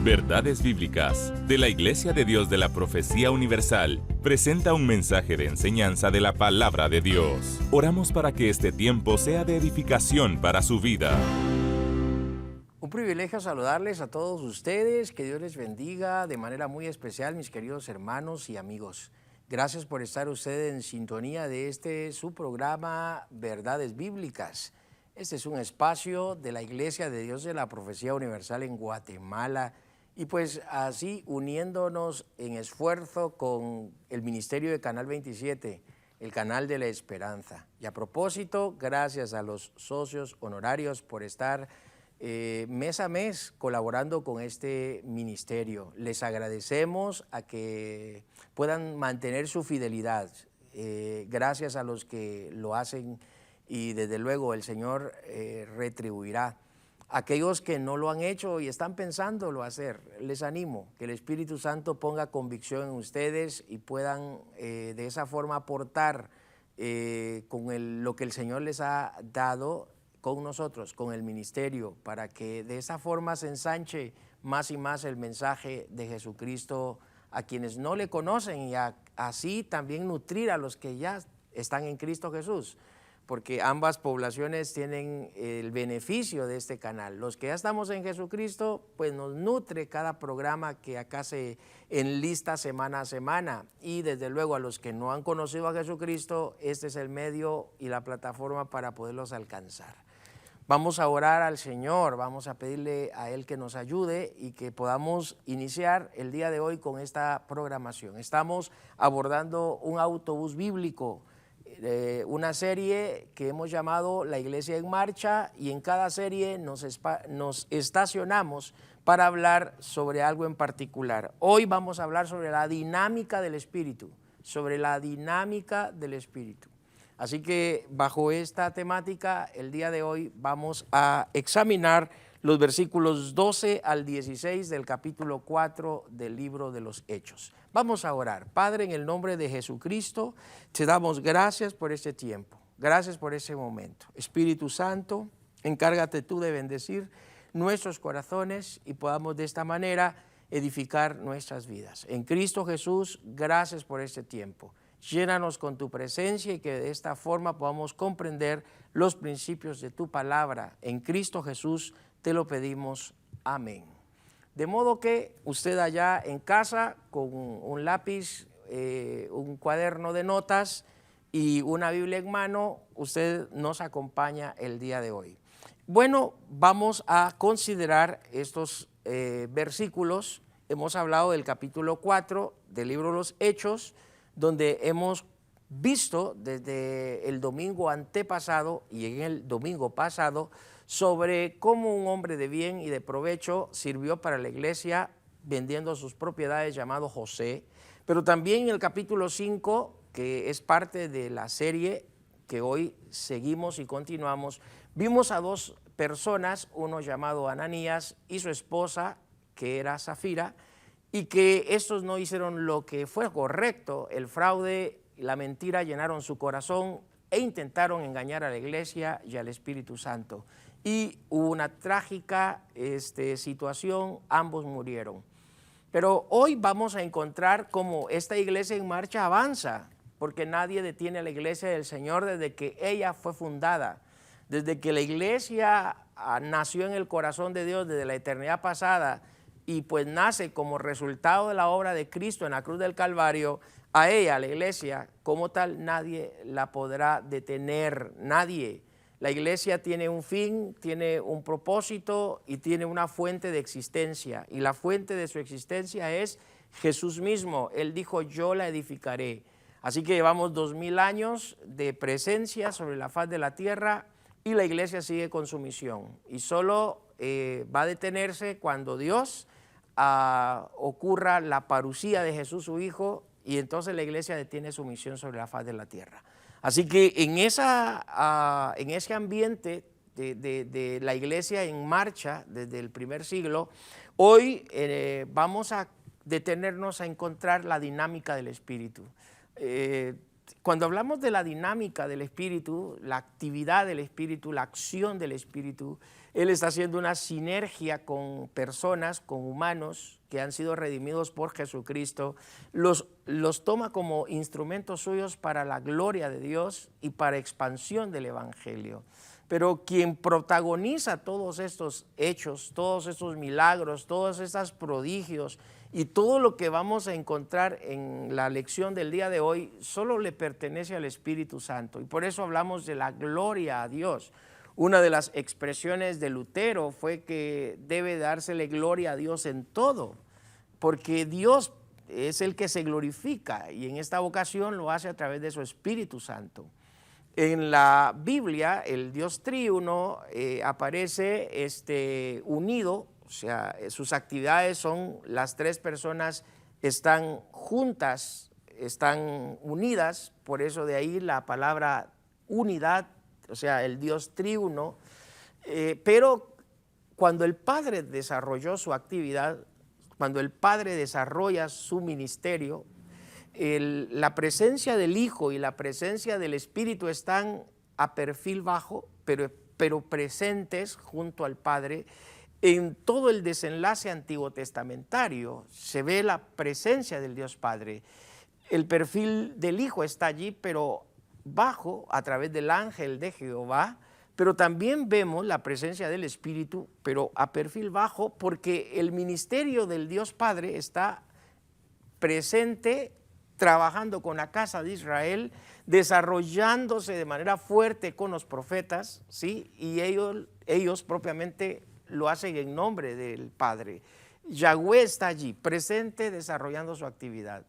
Verdades Bíblicas, de la Iglesia de Dios de la Profecía Universal, presenta un mensaje de enseñanza de la Palabra de Dios. Oramos para que este tiempo sea de edificación para su vida. Un privilegio saludarles a todos ustedes, que Dios les bendiga de manera muy especial, mis queridos hermanos y amigos. Gracias por estar ustedes en sintonía de su programa Verdades Bíblicas. Este es un espacio de la Iglesia de Dios de la Profecía Universal en Guatemala, y pues así uniéndonos en esfuerzo con el Ministerio de Canal 27, el Canal de la Esperanza. Y a propósito, gracias a los socios honorarios por estar mes a mes colaborando con este ministerio. Les agradecemos a que puedan mantener su fidelidad. Gracias a los que lo hacen, y desde luego el Señor retribuirá. Aquellos que no lo han hecho y están pensándolo hacer, les animo que el Espíritu Santo ponga convicción en ustedes y puedan de esa forma aportar con lo que el Señor les ha dado con nosotros, con el ministerio, para que de esa forma se ensanche más y más el mensaje de Jesucristo a quienes no le conocen, y así también nutrir a los que ya están en Cristo Jesús, porque ambas poblaciones tienen el beneficio de este canal. Los que ya estamos en Jesucristo, pues nos nutre cada programa que acá se enlista semana a semana, y desde luego a los que no han conocido a Jesucristo, este es el medio y la plataforma para poderlos alcanzar. Vamos a orar al Señor, vamos a pedirle a Él que nos ayude y que podamos iniciar el día de hoy con esta programación. Estamos abordando un autobús bíblico, una serie que hemos llamado La Iglesia en Marcha, y en cada serie nos estacionamos para hablar sobre algo en particular. Hoy vamos a hablar sobre la dinámica del Espíritu, sobre la dinámica del Espíritu. Así que bajo esta temática, el día de hoy vamos a examinar los versículos 12 al 16 del capítulo 4 del libro de los Hechos. Vamos a orar. Padre, en el nombre de Jesucristo, te damos gracias por este tiempo, gracias por ese momento. Espíritu Santo, encárgate tú de bendecir nuestros corazones y podamos de esta manera edificar nuestras vidas. En Cristo Jesús, gracias por este tiempo. Llénanos con tu presencia y que de esta forma podamos comprender los principios de tu palabra. En Cristo Jesús te lo pedimos. Amén. De modo que usted allá en casa, con un lápiz, un cuaderno de notas y una Biblia en mano, usted nos acompaña el día de hoy. Bueno, vamos a considerar estos versículos. Hemos hablado del capítulo 4 del libro de los Hechos, donde hemos visto desde el domingo antepasado y en el domingo pasado sobre cómo un hombre de bien y de provecho sirvió para la iglesia vendiendo sus propiedades, llamado José. Pero también en el capítulo 5, que es parte de la serie que hoy seguimos y continuamos, vimos a dos personas, uno llamado Ananías y su esposa, que era Zafira, y que estos no hicieron lo que fue correcto. El fraude y la mentira llenaron su corazón e intentaron engañar a la iglesia y al Espíritu Santo. Y hubo una trágica situación, ambos murieron. Pero hoy vamos a encontrar cómo esta iglesia en marcha avanza, porque nadie detiene a la iglesia del Señor desde que ella fue fundada, desde que la iglesia nació en el corazón de Dios desde la eternidad pasada, y pues nace como resultado de la obra de Cristo en la cruz del Calvario. A ella, a la iglesia, como tal, nadie la podrá detener, nadie. La iglesia tiene un fin, tiene un propósito y tiene una fuente de existencia, y la fuente de su existencia es Jesús mismo. Él dijo: yo la edificaré. Así que llevamos 2000 años de presencia sobre la faz de la tierra, y la iglesia sigue con su misión, y solo va a detenerse cuando Dios ocurra la parucía de Jesús su Hijo, y entonces la iglesia detiene su misión sobre la faz de la tierra. Así que en ese ambiente de la iglesia en marcha desde el primer siglo, hoy vamos a detenernos a encontrar la dinámica del Espíritu. Cuando hablamos de la dinámica del Espíritu, la actividad del Espíritu, la acción del Espíritu, Él está haciendo una sinergia con personas, con humanos que han sido redimidos por Jesucristo. Los toma como instrumentos suyos para la gloria de Dios y para expansión del Evangelio. Pero quien protagoniza todos estos hechos, todos estos milagros, todos estos prodigios y todo lo que vamos a encontrar en la lección del día de hoy, solo le pertenece al Espíritu Santo. Y por eso hablamos de la gloria a Dios. Una de las expresiones de Lutero fue que debe dársele gloria a Dios en todo, porque Dios es el que se glorifica y en esta ocasión lo hace a través de su Espíritu Santo. En la Biblia el Dios triuno aparece unido, o sea, sus actividades son, las tres personas están juntas, están unidas, por eso de ahí la palabra unidad, o sea, el Dios triuno, pero cuando el Padre desarrolló su actividad, cuando el Padre desarrolla su ministerio, la presencia del Hijo y la presencia del Espíritu están a perfil bajo, pero presentes junto al Padre. En todo el desenlace antiguo testamentario se ve la presencia del Dios Padre. El perfil del Hijo está allí, pero bajo, a través del ángel de Jehová, pero también vemos la presencia del Espíritu, pero a perfil bajo, porque el ministerio del Dios Padre está presente, trabajando con la casa de Israel, desarrollándose de manera fuerte con los profetas, ¿sí? Y ellos propiamente lo hacen en nombre del Padre. Yahweh está allí, presente, desarrollando su actividad.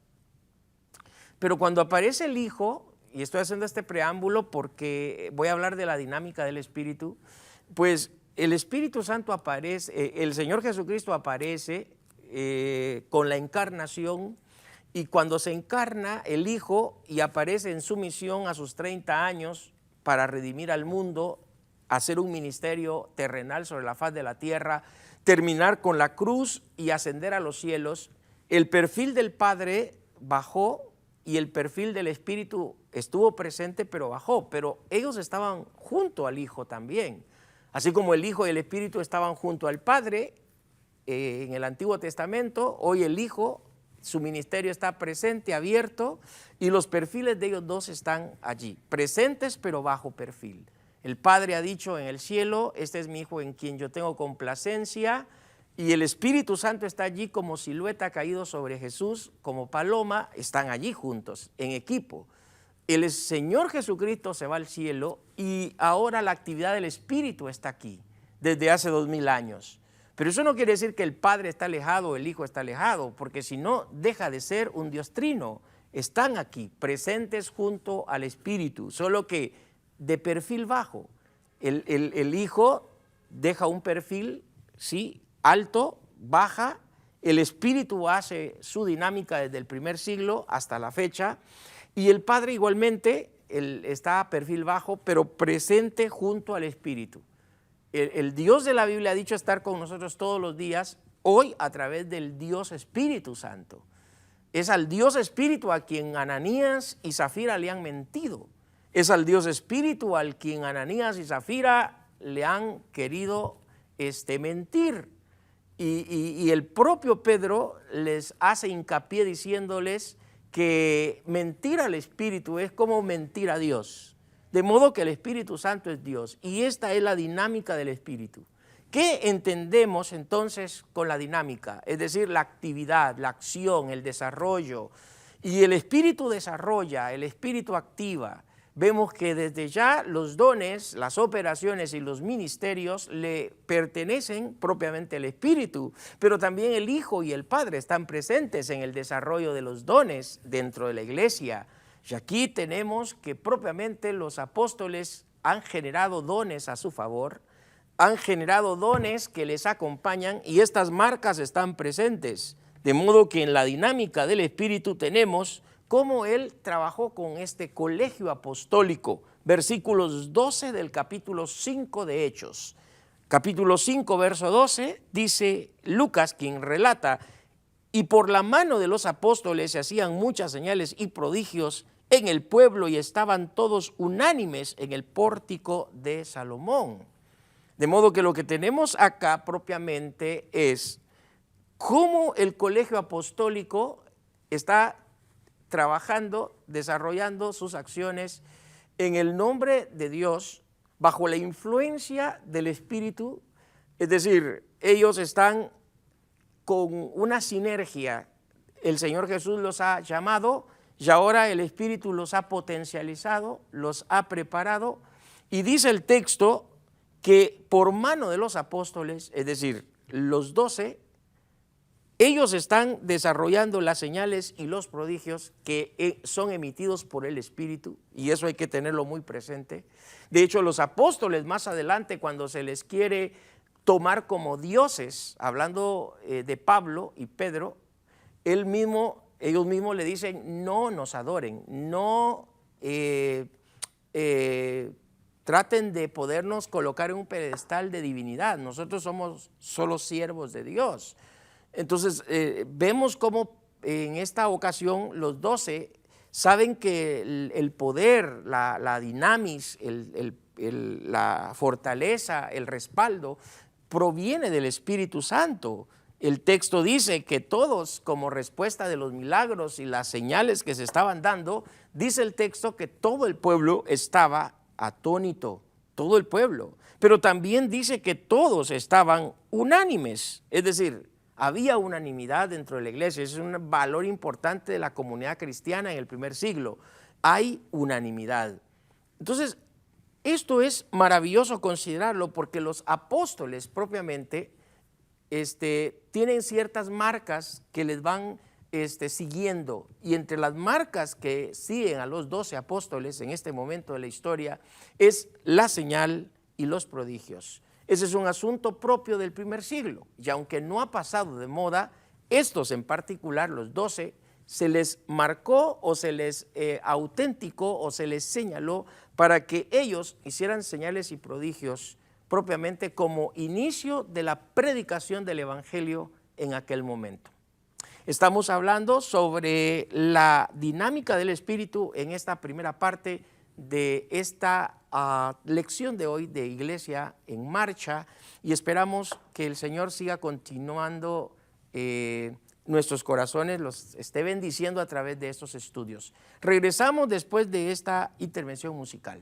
Pero cuando aparece el Hijo, y estoy haciendo este preámbulo porque voy a hablar de la dinámica del Espíritu, pues el Espíritu Santo aparece, el Señor Jesucristo aparece con la encarnación, y cuando se encarna el Hijo y aparece en su misión a sus 30 años para redimir al mundo, hacer un ministerio terrenal sobre la faz de la tierra, terminar con la cruz y ascender a los cielos, el perfil del Padre bajó y el perfil del Espíritu estuvo presente, pero bajó, pero ellos estaban junto al Hijo también. Así como el Hijo y el Espíritu estaban junto al Padre en el Antiguo Testamento, hoy el Hijo, su ministerio está presente, abierto, y los perfiles de ellos dos están allí, presentes pero bajo perfil. El Padre ha dicho en el cielo, este es mi Hijo en quien yo tengo complacencia, y el Espíritu Santo está allí como silueta caído sobre Jesús, como paloma, están allí juntos, en equipo. El Señor Jesucristo se va al cielo y ahora la actividad del Espíritu está aquí, desde hace 2000 años. Pero eso no quiere decir que el Padre está alejado o el Hijo está alejado, porque si no, deja de ser un Dios trino. Están aquí, presentes junto al Espíritu, solo que de perfil bajo. El Hijo deja un perfil, sí, alto, baja. El Espíritu hace su dinámica desde el primer siglo hasta la fecha, y el Padre igualmente está a perfil bajo, pero presente junto al Espíritu. El Dios de la Biblia ha dicho estar con nosotros todos los días, hoy a través del Dios Espíritu Santo. Es al Dios Espíritu a quien Ananías y Zafira le han mentido. Es al Dios Espíritu al quien Ananías y Zafira le han querido mentir. Y el propio Pedro les hace hincapié diciéndoles que mentir al Espíritu es como mentir a Dios. De modo que el Espíritu Santo es Dios, y esta es la dinámica del Espíritu. ¿Qué entendemos entonces con la dinámica? Es decir, la actividad, la acción, el desarrollo. Y el Espíritu desarrolla, el Espíritu activa. Vemos que desde ya los dones, las operaciones y los ministerios le pertenecen propiamente al Espíritu, pero también el Hijo y el Padre están presentes en el desarrollo de los dones dentro de la iglesia. Y aquí tenemos que propiamente los apóstoles han generado dones a su favor, han generado dones que les acompañan y estas marcas están presentes. De modo que en la dinámica del Espíritu tenemos cómo Él trabajó con este colegio apostólico. Versículos 12 del capítulo 5 de Hechos. Capítulo 5, verso 12, dice Lucas, quien relata, y por la mano de los apóstoles se hacían muchas señales y prodigios en el pueblo y estaban todos unánimes en el pórtico de Salomón. De modo que lo que tenemos acá propiamente es cómo el colegio apostólico está trabajando, desarrollando sus acciones en el nombre de Dios, bajo la influencia del Espíritu. Es decir, ellos están con una sinergia. El Señor Jesús los ha llamado y ahora el Espíritu los ha potencializado, los ha preparado. Y dice el texto que por mano de los apóstoles, es decir, los 12, ellos están desarrollando las señales y los prodigios que son emitidos por el Espíritu, y eso hay que tenerlo muy presente. De hecho, los apóstoles más adelante, cuando se les quiere tomar como dioses, hablando de Pablo y Pedro, ellos mismos le dicen: no nos adoren, no traten de podernos colocar en un pedestal de divinidad, nosotros somos solo siervos de Dios. Entonces, vemos cómo en esta ocasión los 12 saben que el poder, la dinamis, la fortaleza, el respaldo, proviene del Espíritu Santo. El texto dice que todos, como respuesta de los milagros y las señales que se estaban dando, dice el texto que todo el pueblo estaba atónito, todo el pueblo. Pero también dice que todos estaban unánimes, es decir, había unanimidad dentro de la iglesia. Es un valor importante de la comunidad cristiana en el primer siglo. Hay unanimidad. Entonces, esto es maravilloso considerarlo, porque los apóstoles propiamente tienen ciertas marcas que les van siguiendo. Y entre las marcas que siguen a los 12 apóstoles en este momento de la historia es la señal y los prodigios. Ese es un asunto propio del primer siglo, y aunque no ha pasado de moda, estos en particular, los 12, se les marcó o se les autenticó o se les señaló para que ellos hicieran señales y prodigios propiamente como inicio de la predicación del Evangelio en aquel momento. Estamos hablando sobre la dinámica del Espíritu en esta primera parte de esta lección de hoy de Iglesia en Marcha, y esperamos que el Señor siga continuando nuestros corazones, los esté bendiciendo a través de estos estudios. Regresamos después de esta intervención musical.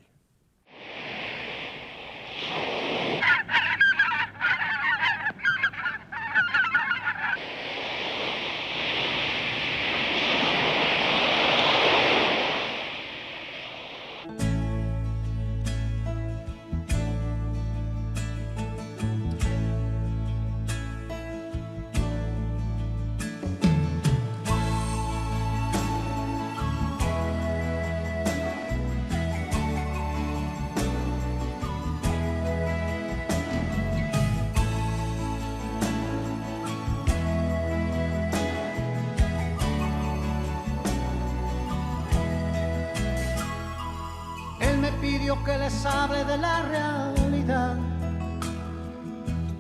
pidió que les hable de la realidad.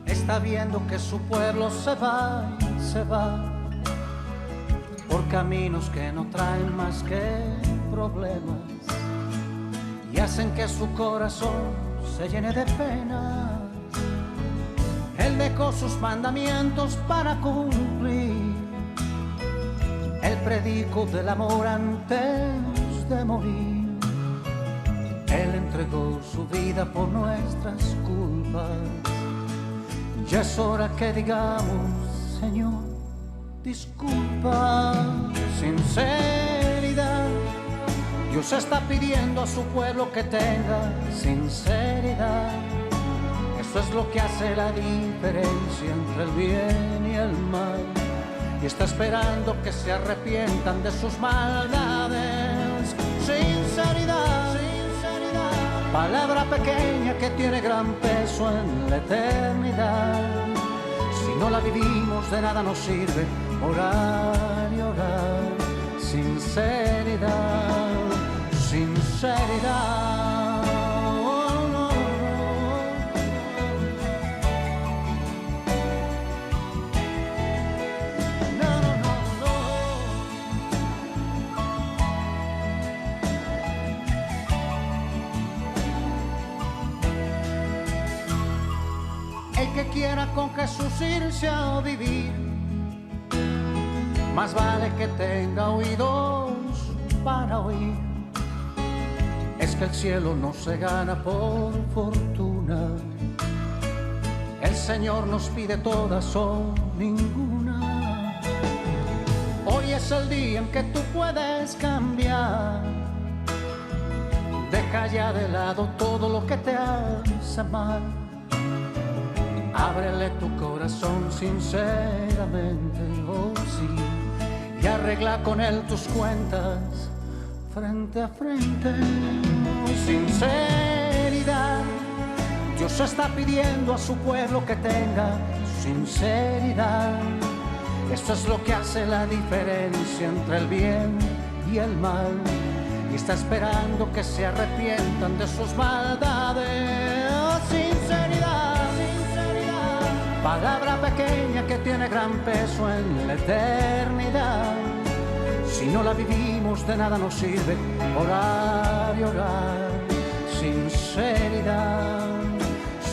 Está viendo que su pueblo se va por caminos que no traen más que problemas y hacen que su corazón se llene de penas. Él dejó sus mandamientos para cumplir el predicó del amor antes de morir. Él entregó su vida por nuestras culpas. Ya es hora que digamos, Señor, disculpa. Sinceridad, Dios está pidiendo a su pueblo que tenga sinceridad. Eso es lo que hace la diferencia entre el bien y el mal. Y está esperando que se arrepientan de sus maldades. Sinceridad, sinceridad, palabra pequeña que tiene gran peso en la eternidad. Si no la vivimos, de nada nos sirve orar y orar. Sinceridad, sinceridad. pudiera con Jesús irse a vivir, más vale que tenga oídos para oír. Es que el cielo no se gana por fortuna, el Señor nos pide todas o ninguna. Hoy es el día en que tú puedes cambiar. Deja ya de lado todo lo que te hace mal. Ábrele tu corazón sinceramente, oh sí, y arregla con él tus cuentas frente a frente. Sinceridad, Dios está pidiendo a su pueblo que tenga sinceridad. Esto es lo que hace la diferencia entre el bien y el mal, y está esperando que se arrepientan de sus maldades. Sinceridad, sinceridad, palabra pequeña que tiene gran peso en la eternidad. Si no la vivimos, de nada nos sirve orar y orar. Sinceridad,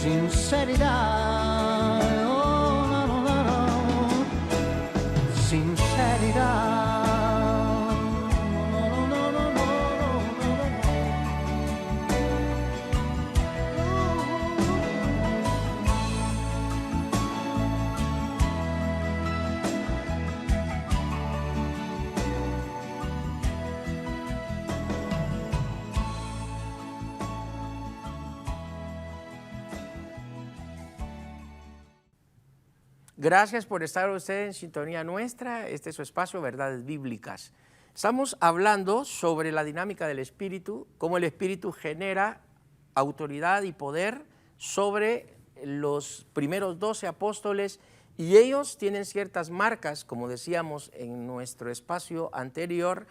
sinceridad, oh, no, no, no, no. Sinceridad. Gracias por estar usted en sintonía nuestra. Este es su espacio, Verdades Bíblicas. Estamos hablando sobre la dinámica del Espíritu, cómo el Espíritu genera autoridad y poder sobre los primeros 12 apóstoles, y ellos tienen ciertas marcas, como decíamos en nuestro espacio anterior,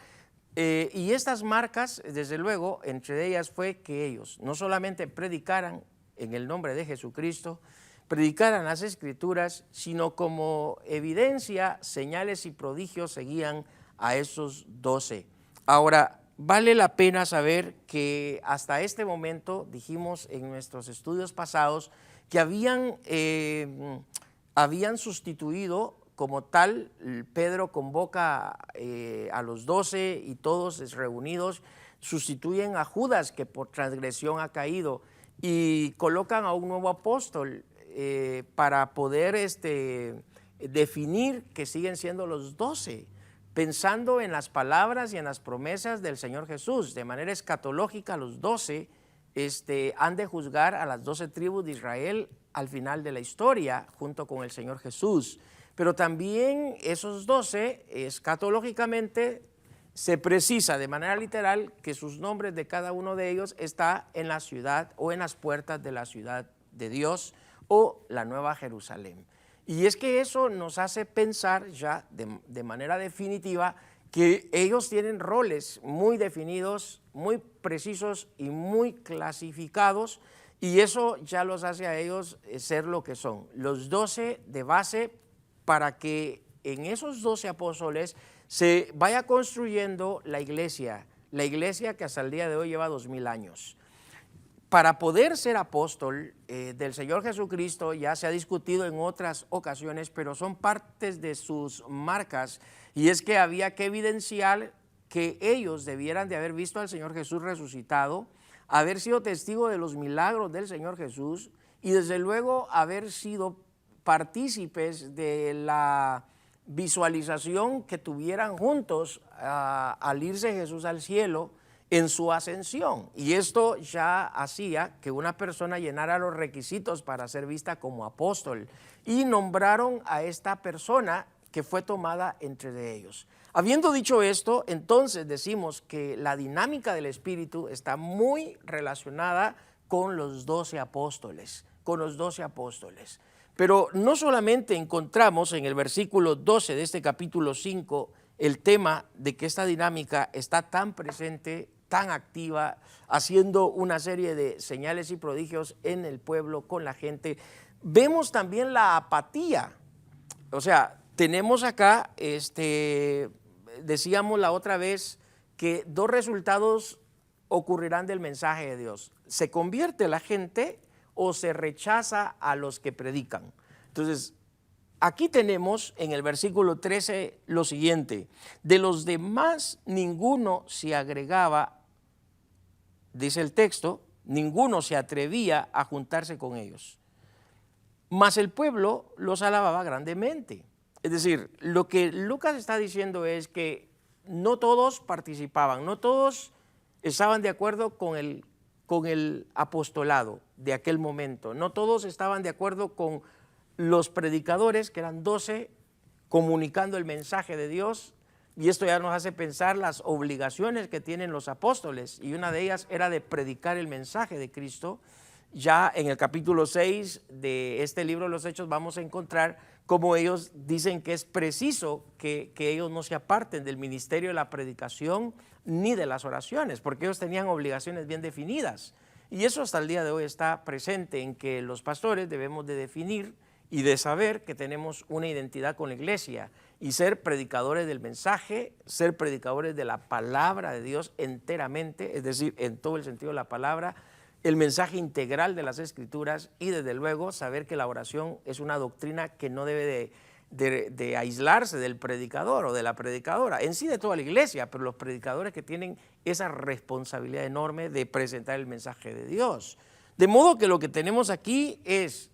y estas marcas, desde luego, entre ellas fue que ellos no solamente predicaran en el nombre de Jesucristo, predicaran las Escrituras, sino como evidencia, señales y prodigios seguían a esos 12. Ahora, vale la pena saber que hasta este momento, dijimos en nuestros estudios pasados, que habían sustituido como tal. Pedro convoca a los 12 y todos reunidos sustituyen a Judas, que por transgresión ha caído, y colocan a un nuevo apóstol, para poder definir que siguen siendo los 12, pensando en las palabras y en las promesas del Señor Jesús. De manera escatológica, los 12 han de juzgar a las 12 tribus de Israel al final de la historia, junto con el Señor Jesús. Pero también esos 12, escatológicamente, se precisa de manera literal que sus nombres de cada uno de ellos está en la ciudad o en las puertas de la ciudad de Dios, o la Nueva Jerusalén. Y es que eso nos hace pensar ya de manera definitiva que ellos tienen roles muy definidos, muy precisos y muy clasificados, y eso ya los hace a ellos ser lo que son, los 12 de base, para que en esos 12 apóstoles se vaya construyendo la iglesia que hasta el día de hoy lleva 2000 años. Para poder ser apóstol del Señor Jesucristo, ya se ha discutido en otras ocasiones, pero son partes de sus marcas, y es que había que evidenciar que ellos debieran de haber visto al Señor Jesús resucitado, haber sido testigo de los milagros del Señor Jesús, y desde luego haber sido partícipes de la visualización que tuvieran juntos al irse Jesús al cielo en su ascensión. Y esto ya hacía que una persona llenara los requisitos para ser vista como apóstol, y nombraron a esta persona que fue tomada entre ellos. Habiendo dicho esto, entonces decimos que la dinámica del Espíritu está muy relacionada con los 12 apóstoles, Pero no solamente encontramos en el versículo 12 de este capítulo 5 el tema de que esta dinámica está tan presente, tan activa, haciendo una serie de señales y prodigios en el pueblo, con la gente. Vemos también la apatía. O sea, tenemos acá, decíamos la otra vez, que 2 resultados ocurrirán del mensaje de Dios. Se convierte la gente o se rechaza a los que predican. Entonces, aquí tenemos en el versículo 13 lo siguiente: de los demás ninguno se agregaba, dice el texto, ninguno se atrevía a juntarse con ellos, mas el pueblo los alababa grandemente. Es decir, lo que Lucas está diciendo es que no todos participaban, no todos estaban de acuerdo con el apostolado de aquel momento, no todos estaban de acuerdo con los predicadores, que eran 12, comunicando el mensaje de Dios. Y esto ya nos hace pensar las obligaciones que tienen los apóstoles, y una de ellas era de predicar el mensaje de Cristo. Ya en el capítulo 6 de este libro de los Hechos vamos a encontrar cómo ellos dicen que es preciso que ellos no se aparten del ministerio de la predicación ni de las oraciones, porque ellos tenían obligaciones bien definidas. Y eso hasta el día de hoy está presente, en que los pastores debemos de definir y de saber que tenemos una identidad con la iglesia y ser predicadores del mensaje, ser predicadores de la palabra de Dios enteramente, es decir, en todo el sentido de la palabra, el mensaje integral de las Escrituras, y desde luego saber que la oración es una doctrina que no debe de aislarse del predicador o de la predicadora, en sí de toda la iglesia, pero los predicadores que tienen esa responsabilidad enorme de presentar el mensaje de Dios. De modo que lo que tenemos aquí es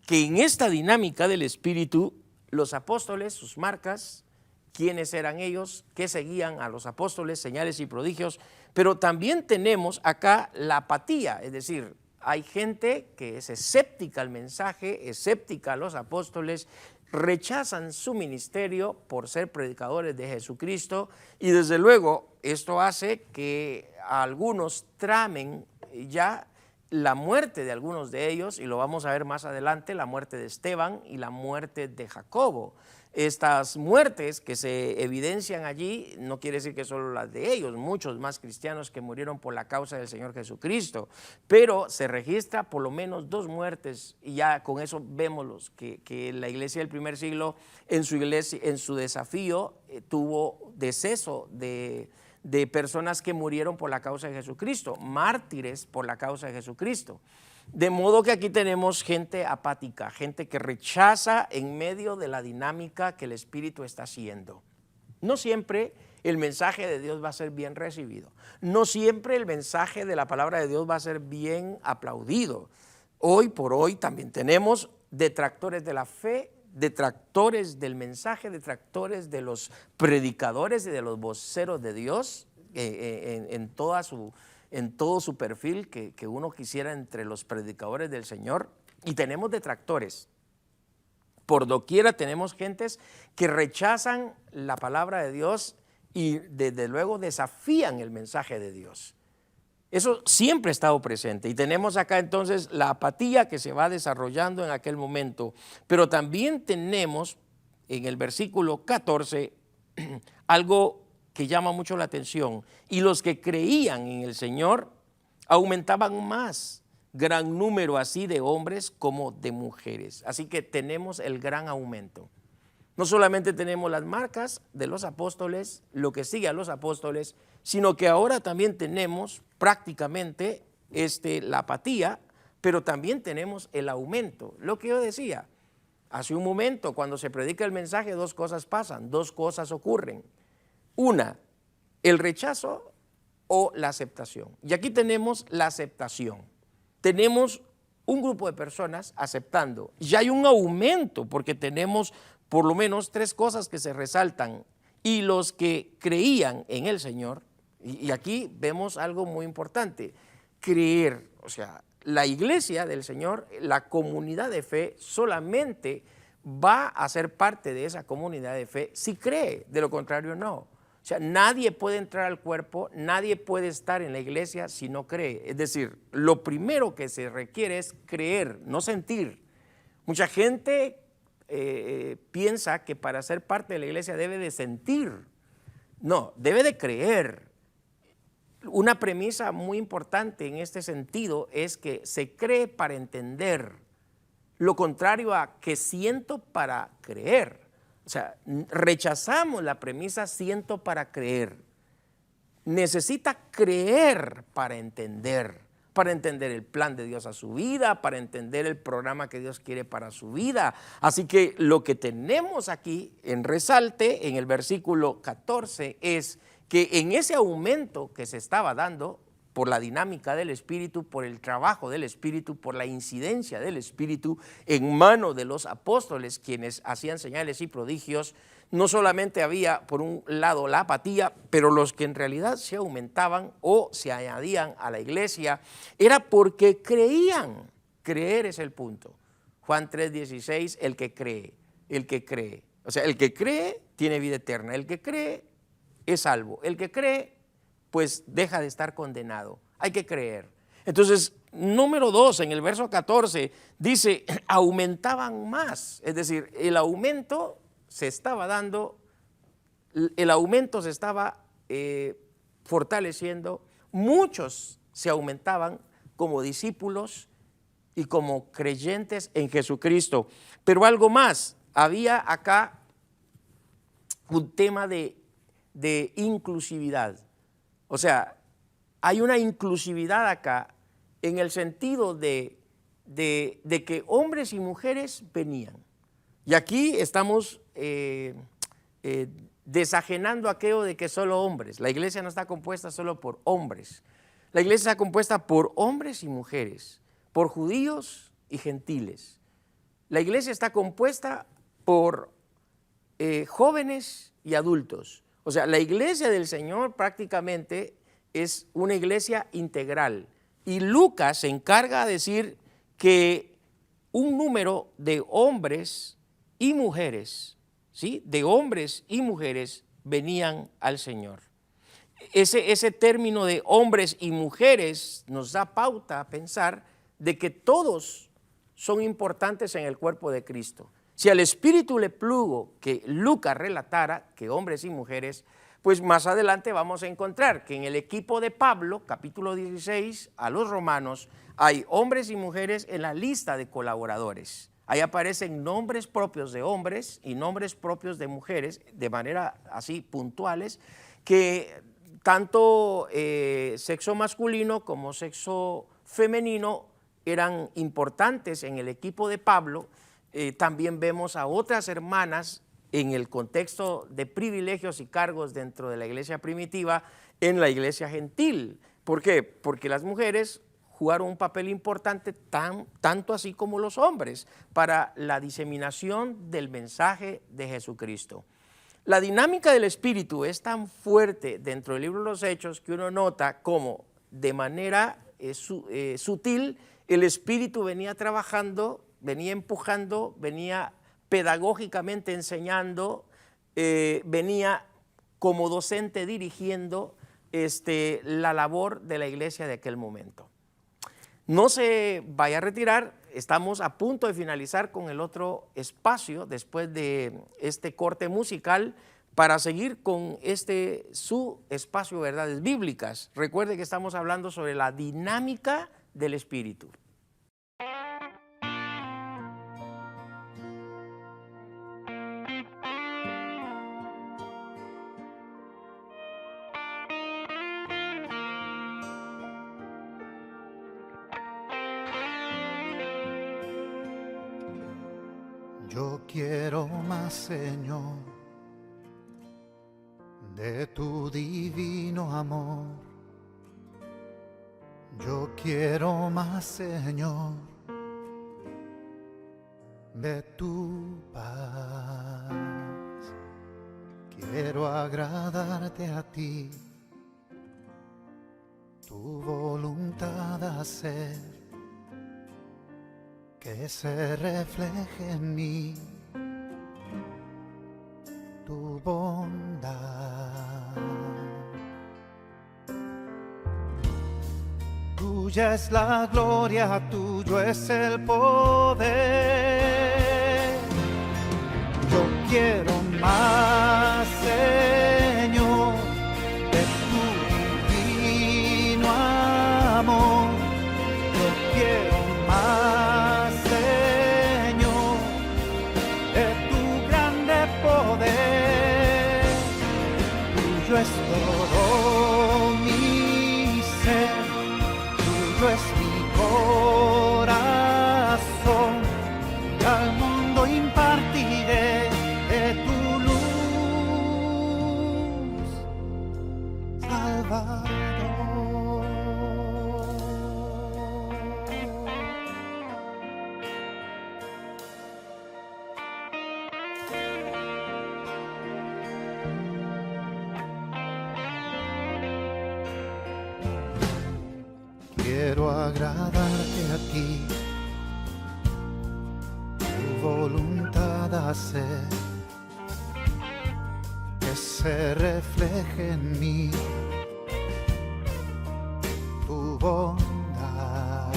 que en esta dinámica del Espíritu, los apóstoles, sus marcas, quiénes eran ellos, qué seguían a los apóstoles, señales y prodigios, pero también tenemos acá la apatía, es decir, hay gente que es escéptica al mensaje, escéptica a los apóstoles, rechazan su ministerio por ser predicadores de Jesucristo, y desde luego esto hace que algunos tramen ya la muerte de algunos de ellos, y lo vamos a ver más adelante, la muerte de Esteban y la muerte de Jacobo. Estas muertes que se evidencian allí no quiere decir que solo las de ellos, muchos más cristianos que murieron por la causa del Señor Jesucristo, pero se registra por lo menos 2 muertes, y ya con eso vemos que la iglesia del primer siglo en su desafío tuvo deceso de personas que murieron por la causa de Jesucristo, mártires por la causa de Jesucristo. De modo que aquí tenemos gente apática, gente que rechaza en medio de la dinámica que el Espíritu está haciendo. No siempre el mensaje de Dios va a ser bien recibido, no siempre el mensaje de la palabra de Dios va a ser bien aplaudido. Hoy por hoy también tenemos detractores de la fe, detractores del mensaje, detractores de los predicadores y de los voceros de Dios en todo su perfil que uno quisiera entre los predicadores del Señor. Y tenemos detractores. Por doquiera tenemos gentes que rechazan la palabra de Dios y desde luego desafían el mensaje de Dios. Eso siempre ha estado presente, y tenemos acá entonces la apatía que se va desarrollando en aquel momento, pero también tenemos en el versículo 14 algo que llama mucho la atención: y los que creían en el Señor aumentaban más, gran número así de hombres como de mujeres. Así que tenemos el gran aumento. No solamente tenemos las marcas de los apóstoles, lo que sigue a los apóstoles, sino que ahora también tenemos prácticamente la apatía, pero también tenemos el aumento. Lo que yo decía hace un momento, cuando se predica el mensaje, 2 cosas pasan, 2 cosas ocurren. Una, el rechazo o la aceptación. Y aquí tenemos la aceptación. Tenemos un grupo de personas aceptando. Ya hay un aumento, porque tenemos por lo menos 3 cosas que se resaltan. Y los que creían en el Señor, y aquí vemos algo muy importante: creer. O sea, la iglesia del Señor, la comunidad de fe, solamente va a ser parte de esa comunidad de fe si cree, de lo contrario no. O sea, nadie puede entrar al cuerpo, nadie puede estar en la iglesia si no cree. Es decir, lo primero que se requiere es creer, no sentir. Mucha gente piensa que para ser parte de la iglesia debe de sentir. No, debe de creer. Una premisa muy importante en este sentido es que se cree para entender, lo contrario a que siento para creer. O sea, rechazamos la premisa siento para creer. Necesita creer para entender, para entender el plan de Dios a su vida, para entender el programa que Dios quiere para su vida. Así que lo que tenemos aquí en resalte, en el versículo 14, es que en ese aumento que se estaba dando por la dinámica del Espíritu, por el trabajo del Espíritu, por la incidencia del Espíritu en manos de los apóstoles, quienes hacían señales y prodigios, no solamente había por un lado la apatía, pero los que en realidad se aumentaban o se añadían a la iglesia, era porque creían. Creer es el punto. Juan 3:16, el que cree. O sea, el que cree tiene vida eterna, el que cree es salvo, el que cree pues deja de estar condenado. Hay que creer. Entonces, número 2, en el verso 14, dice, aumentaban más. Es decir, el aumento se estaba dando, el aumento se estaba fortaleciendo. Muchos se aumentaban como discípulos y como creyentes en Jesucristo. Pero algo más, había acá un tema de inclusividad. O sea, hay una inclusividad acá en el sentido de que hombres y mujeres venían. Y aquí estamos desajenando aquello de que solo hombres. La iglesia no está compuesta solo por hombres. La iglesia está compuesta por hombres y mujeres, por judíos y gentiles. La iglesia está compuesta por jóvenes y adultos. O sea, la iglesia del Señor prácticamente es una iglesia integral. Y Lucas se encarga de decir que un número de hombres y mujeres, ¿sí? De hombres y mujeres venían al Señor. Ese término de hombres y mujeres nos da pauta a pensar de que todos son importantes en el cuerpo de Cristo. Si al Espíritu le plugo que Lucas relatara que hombres y mujeres, pues más adelante vamos a encontrar que en el equipo de Pablo, capítulo 16, a los romanos, hay hombres y mujeres en la lista de colaboradores. Ahí aparecen nombres propios de hombres y nombres propios de mujeres, de manera así puntuales, que tanto sexo masculino como sexo femenino eran importantes en el equipo de Pablo. También vemos a otras hermanas en el contexto de privilegios y cargos dentro de la iglesia primitiva, en la iglesia gentil. ¿Por qué? Porque las mujeres jugaron un papel importante, tanto así como los hombres, para la diseminación del mensaje de Jesucristo. La dinámica del Espíritu es tan fuerte dentro del libro de los Hechos que uno nota cómo de manera sutil el Espíritu venía trabajando, venía empujando, venía pedagógicamente enseñando, venía como docente dirigiendo la labor de la iglesia de aquel momento. No se vaya a retirar, estamos a punto de finalizar con el otro espacio después de este corte musical para seguir con su espacio Verdades Bíblicas. Recuerde que estamos hablando sobre la dinámica del Espíritu. Yo quiero más, Señor, de tu divino amor. Yo quiero más, Señor, de tu paz. Quiero agradarte a ti, tu voluntad hacer, que se refleje en mí tu bondad. Tuya es la gloria, tuyo es el poder. Yo quiero más, Señor, de tu divino amor. Yo quiero más, Señor, de tu grande poder. Tuyo es todo mi ser, tuyo es agradarte a ti, tu voluntad hacer que se refleje en mí tu bondad.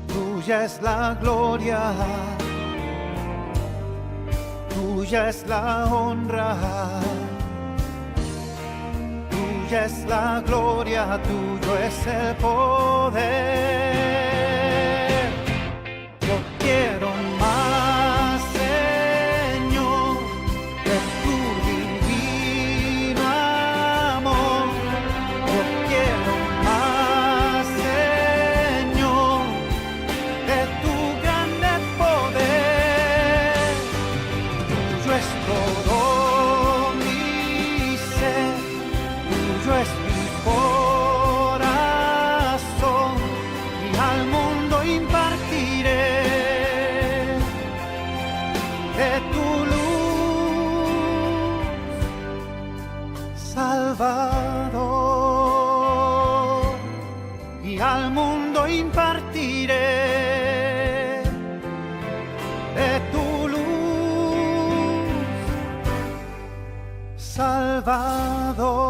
Tuya es la gloria, tuya es la honra, tuya es la gloria, tuyo es el poder. Yo quiero más, Señor, de tu divino amor. Yo quiero más, Señor, de tu grande poder. Tuyo es todo mi ser, tuyo es mi corazón, y al mundo impartiré de tu luz, Salvador, y al mundo impartiré de tu luz, Salvador.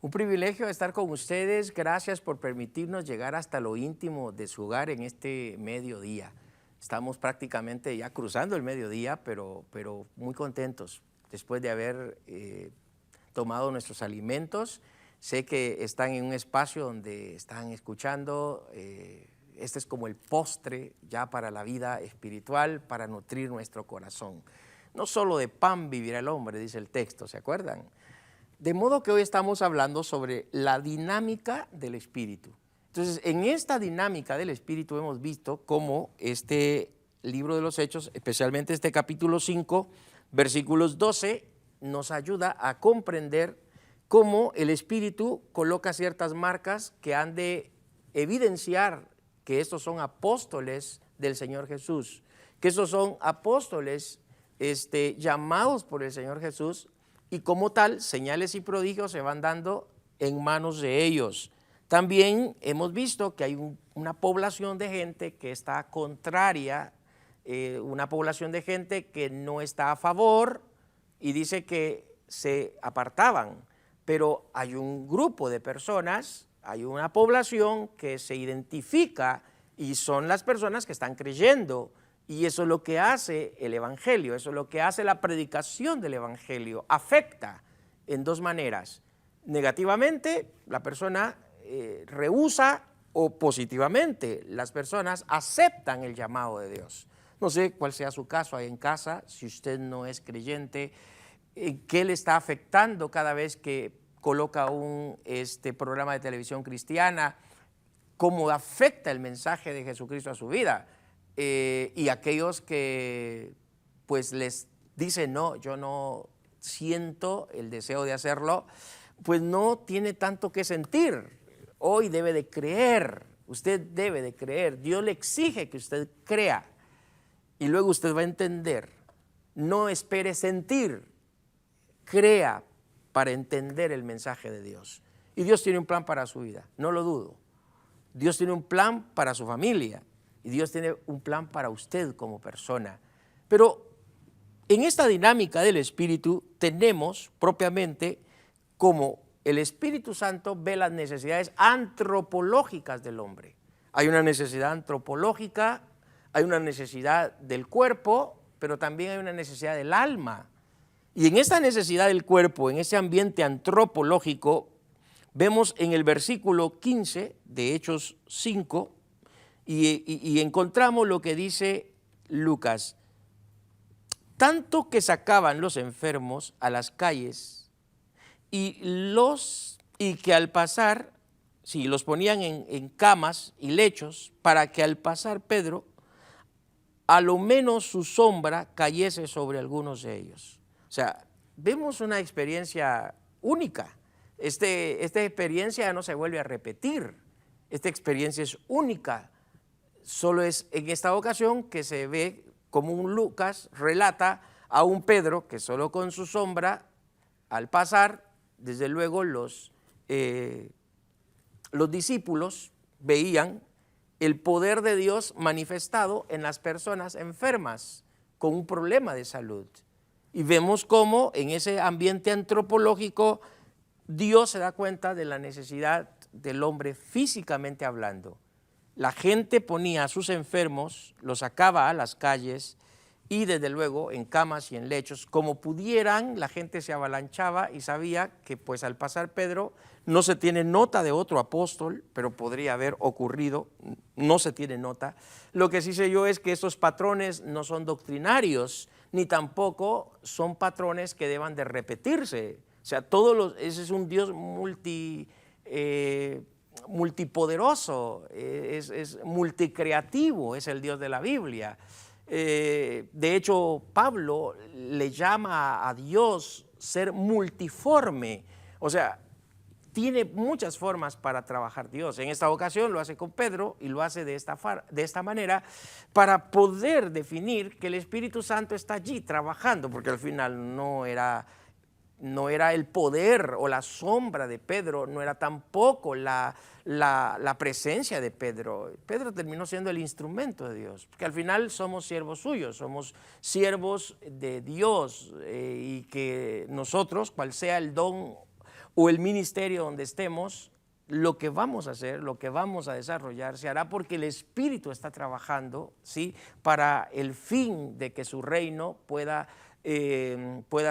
Un privilegio estar con ustedes. Gracias por permitirnos llegar hasta lo íntimo de su hogar en este mediodía. Estamos prácticamente ya cruzando el mediodía, pero muy contentos después de haber tomado nuestros alimentos. Sé que están en un espacio donde están escuchando. Este es como el postre ya para la vida espiritual, para nutrir nuestro corazón. No solo de pan vivirá el hombre, dice el texto, ¿se acuerdan? De modo que hoy estamos hablando sobre la dinámica del Espíritu. Entonces, en esta dinámica del Espíritu hemos visto cómo este libro de los Hechos, especialmente este capítulo 5, versículos 12, nos ayuda a comprender cómo el Espíritu coloca ciertas marcas que han de evidenciar que estos son apóstoles del Señor Jesús, que estos son apóstoles llamados por el Señor Jesús, y como tal, señales y prodigios se van dando en manos de ellos. También hemos visto que hay una población de gente que está contraria, una población de gente que no está a favor, y dice que se apartaban. Pero hay un grupo de personas, hay una población que se identifica y son las personas que están creyendo. Y eso es lo que hace el Evangelio, eso es lo que hace la predicación del Evangelio. Afecta en dos maneras. Negativamente, la persona rehúsa, o positivamente, las personas aceptan el llamado de Dios. No sé cuál sea su caso ahí en casa, si usted no es creyente, ¿qué le está afectando cada vez que coloca un programa de televisión cristiana? ¿Cómo afecta el mensaje de Jesucristo a su vida? Y aquellos que pues les dicen no, yo no siento el deseo de hacerlo, pues no tiene tanto que sentir. Hoy debe de creer, usted debe de creer. Dios le exige que usted crea y luego usted va a entender. No espere sentir, crea para entender el mensaje de Dios. Y Dios tiene un plan para su vida, no lo dudo. Dios tiene un plan para su familia. Y Dios tiene un plan para usted como persona. Pero en esta dinámica del Espíritu tenemos propiamente como el Espíritu Santo ve las necesidades antropológicas del hombre. Hay una necesidad antropológica, hay una necesidad del cuerpo, pero también hay una necesidad del alma. Y en esta necesidad del cuerpo, en ese ambiente antropológico, vemos en el versículo 15 de Hechos 5, y encontramos lo que dice Lucas: tanto que sacaban los enfermos a las calles y que al pasar, los ponían en camas y lechos para que al pasar Pedro, a lo menos su sombra cayese sobre algunos de ellos. O sea, vemos una experiencia única. esta experiencia ya no se vuelve a repetir. Esta experiencia es única. Solo es en esta ocasión que se ve como un Lucas relata a un Pedro que solo con su sombra, al pasar, desde luego los discípulos veían el poder de Dios manifestado en las personas enfermas con un problema de salud. Y vemos cómo en ese ambiente antropológico Dios se da cuenta de la necesidad del hombre físicamente hablando. La gente ponía a sus enfermos, los sacaba a las calles y desde luego en camas y en lechos, como pudieran, la gente se avalanchaba y sabía que pues al pasar Pedro no se tiene nota de otro apóstol, pero podría haber ocurrido, no se tiene nota. Lo que sí sé yo es que estos patrones no son doctrinarios, ni tampoco son patrones que deban de repetirse. O sea, ese es un Dios multipoderoso, es multicreativo, es el Dios de la Biblia. De hecho, Pablo le llama a Dios ser multiforme, o sea, tiene muchas formas para trabajar Dios. En esta ocasión lo hace con Pedro y lo hace de esta manera para poder definir que el Espíritu Santo está allí trabajando, porque al final no era el poder o la sombra de Pedro, no era tampoco la presencia de Pedro. Pedro terminó siendo el instrumento de Dios, porque al final somos siervos suyos, somos siervos de Dios y que nosotros, cual sea el don o el ministerio donde estemos, lo que vamos a hacer, lo que vamos a desarrollar, se hará porque el Espíritu está trabajando, ¿sí?, para el fin de que su reino pueda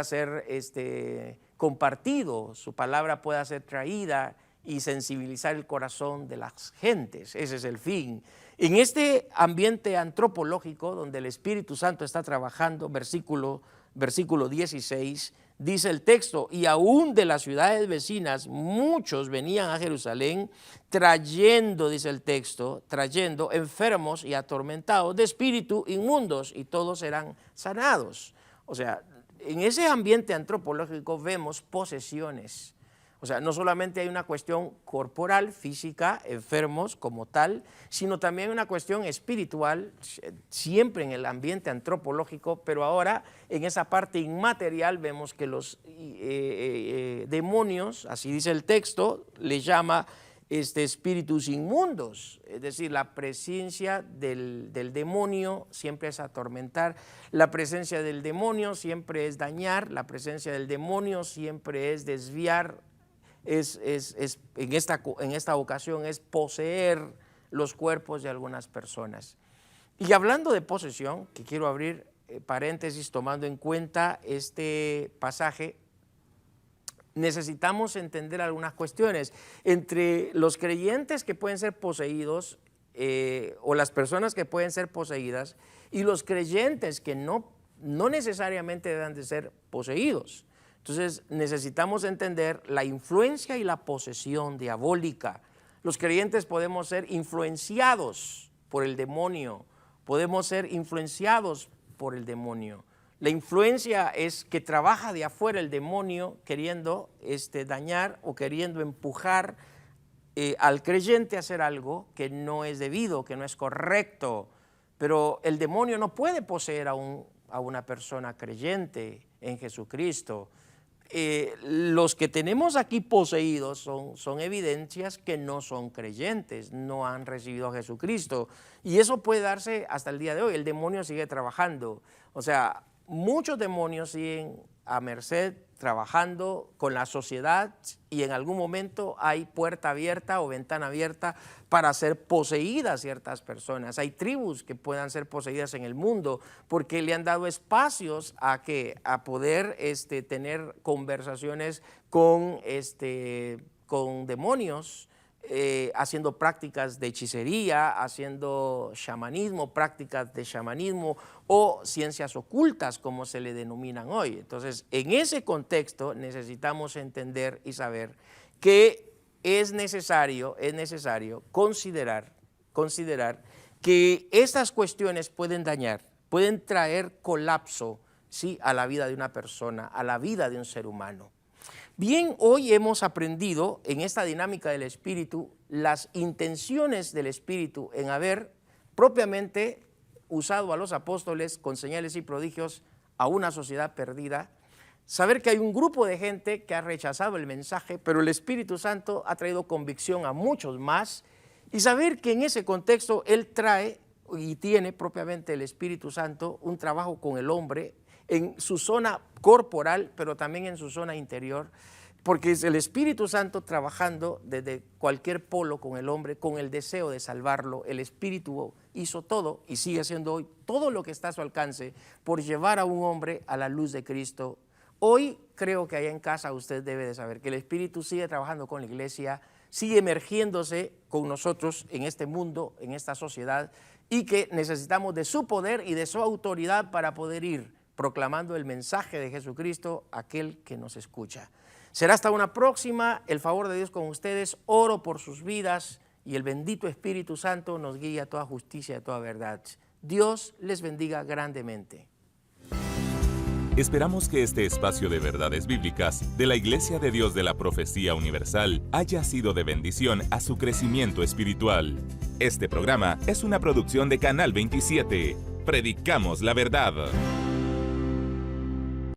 ser compartido, su palabra pueda ser traída y sensibilizar el corazón de las gentes. Ese es el fin. En este ambiente antropológico donde el Espíritu Santo está trabajando, versículo 16, dice el texto, y aún de las ciudades vecinas muchos venían a Jerusalén trayendo, dice el texto, trayendo enfermos y atormentados de espíritu inmundos, y todos eran sanados. O sea, en ese ambiente antropológico vemos posesiones. O sea, no solamente hay una cuestión corporal, física, enfermos como tal, sino también una cuestión espiritual, siempre en el ambiente antropológico, pero ahora en esa parte inmaterial vemos que los demonios, así dice el texto, le llama espíritus inmundos, es decir, la presencia del demonio siempre es atormentar, la presencia del demonio siempre es dañar, la presencia del demonio siempre es desviar, en esta ocasión es poseer los cuerpos de algunas personas. Y hablando de posesión, que quiero abrir paréntesis tomando en cuenta este pasaje, necesitamos entender algunas cuestiones. Entre los creyentes que pueden ser poseídos o las personas que pueden ser poseídas y los creyentes que no necesariamente deben de ser poseídos. Entonces necesitamos entender la influencia y la posesión diabólica. Los creyentes podemos ser influenciados por el demonio, podemos ser influenciados por el demonio. La influencia es que trabaja de afuera el demonio queriendo dañar o queriendo empujar al creyente a hacer algo que no es debido, que no es correcto. Pero el demonio no puede poseer a una persona creyente en Jesucristo. Los que tenemos aquí poseídos son evidencias que no son creyentes, no han recibido a Jesucristo. Y eso puede darse hasta el día de hoy. El demonio sigue trabajando. O sea, muchos demonios siguen a merced trabajando con la sociedad y en algún momento hay puerta abierta o ventana abierta para ser poseídas ciertas personas. Hay tribus que puedan ser poseídas en el mundo porque le han dado espacios a poder tener conversaciones con demonios, haciendo prácticas de hechicería, haciendo chamanismo, prácticas de chamanismo o ciencias ocultas, como se le denominan hoy. Entonces, en ese contexto necesitamos entender y saber que es necesario considerar que estas cuestiones pueden dañar, pueden traer colapso, ¿sí?, a la vida de una persona, a la vida de un ser humano. Bien, hoy hemos aprendido en esta dinámica del Espíritu las intenciones del Espíritu en haber propiamente usado a los apóstoles con señales y prodigios a una sociedad perdida. Saber que hay un grupo de gente que ha rechazado el mensaje, pero el Espíritu Santo ha traído convicción a muchos más. Y saber que en ese contexto Él trae y tiene propiamente el Espíritu Santo un trabajo con el hombre en su zona corporal, pero también en su zona interior, porque es el Espíritu Santo trabajando desde cualquier polo con el hombre, con el deseo de salvarlo. El Espíritu hizo todo y sigue haciendo hoy todo lo que está a su alcance por llevar a un hombre a la luz de Cristo. Hoy creo que allá en casa usted debe de saber que el Espíritu sigue trabajando con la iglesia, sigue emergiéndose con nosotros en este mundo, en esta sociedad, y que necesitamos de su poder y de su autoridad para poder ir proclamando el mensaje de Jesucristo a aquel que nos escucha. Será hasta una próxima. El favor de Dios con ustedes. Oro por sus vidas y el bendito Espíritu Santo nos guía a toda justicia y a toda verdad. Dios les bendiga grandemente. Esperamos que este espacio de verdades bíblicas de la Iglesia de Dios de la Profecía Universal haya sido de bendición a su crecimiento espiritual. Este programa es una producción de Canal 27. Predicamos la verdad.